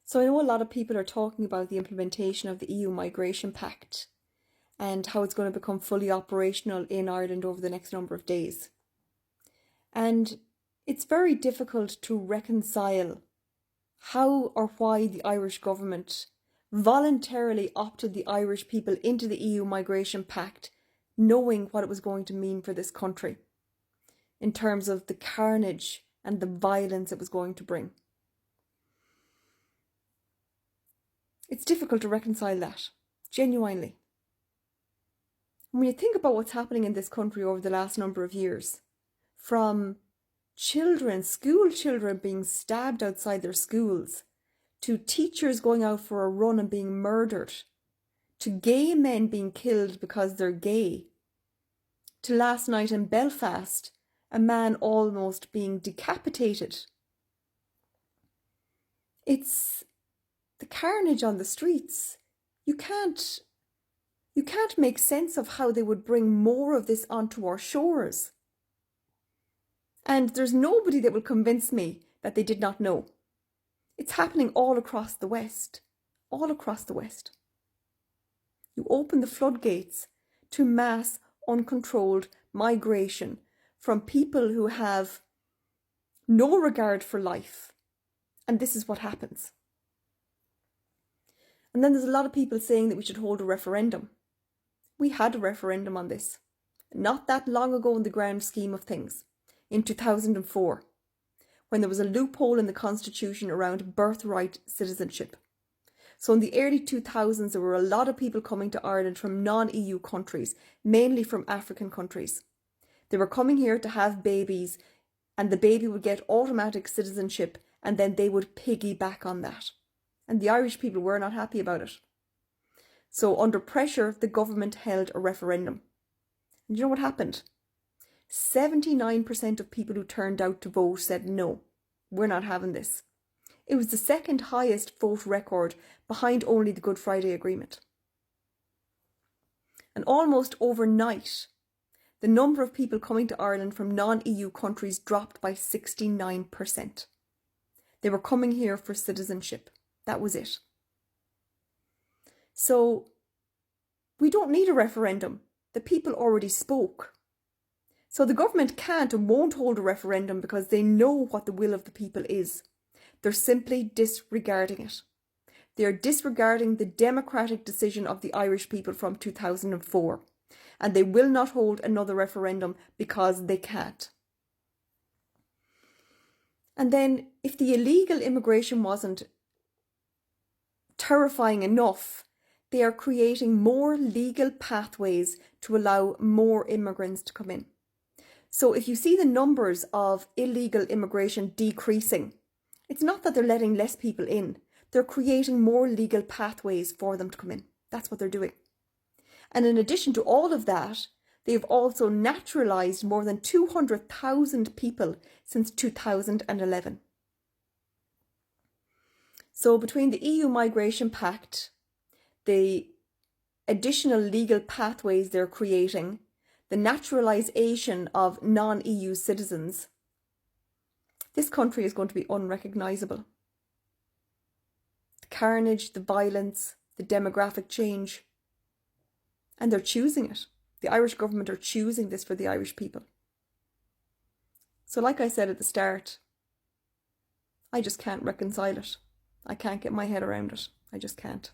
So I know a lot of people are talking about the implementation of the EU Migration Pact and how it's going to become fully operational in Ireland over the next number of days. And it's very difficult to reconcile how or why the Irish government voluntarily opted the Irish people into the EU Migration Pact, knowing what it was going to mean for this country in terms of the carnage and the violence it was going to bring. It's difficult to reconcile that, genuinely. When you think about what's happening in this country over the last number of years, from children, school children being stabbed outside their schools, to teachers going out for a run and being murdered, to gay men being killed because they're gay, to last night in Belfast, a man almost being decapitated. It's the carnage on the streets. You can't make sense of how they would bring more of this onto our shores. And there's nobody that will convince me that they did not know. It's happening all across the West. All across the West. You open the floodgates to mass, uncontrolled migration from people who have no regard for life. And this is what happens. And then there's a lot of people saying that we should hold a referendum. We had a referendum on this, not that long ago in the grand scheme of things, in 2004, when there was a loophole in the constitution around birthright citizenship. So in the early 2000s, there were a lot of people coming to Ireland from non-EU countries, mainly from African countries. They were coming here to have babies, and the baby would get automatic citizenship, and then they would piggyback on that. And the Irish people were not happy about it. So under pressure, the government held a referendum. And you know what happened? 79% of people who turned out to vote said, no, we're not having this. It was the second highest vote record, behind only the Good Friday Agreement. And almost overnight, the number of people coming to Ireland from non-EU countries dropped by 69%. They were coming here for citizenship. That was it. So we don't need a referendum. The people already spoke. So the government can't and won't hold a referendum because they know what the will of the people is. They're simply disregarding it. They are disregarding the democratic decision of the Irish people from 2004. And they will not hold another referendum because they can't. And then if the illegal immigration wasn't terrifying enough, they are creating more legal pathways to allow more immigrants to come in. So if you see the numbers of illegal immigration decreasing, it's not that they're letting less people in. They're creating more legal pathways for them to come in. That's what they're doing. And in addition to all of that, they've also naturalised more than 200,000 people since 2011. So between the EU Migration Pact, the additional legal pathways they're creating, the naturalisation of non-EU citizens, this country is going to be unrecognisable. The carnage, the violence, the demographic change, and they're choosing it. The Irish government are choosing this for the Irish people. So like I said at the start, I just can't reconcile it. I can't get my head around it. I just can't.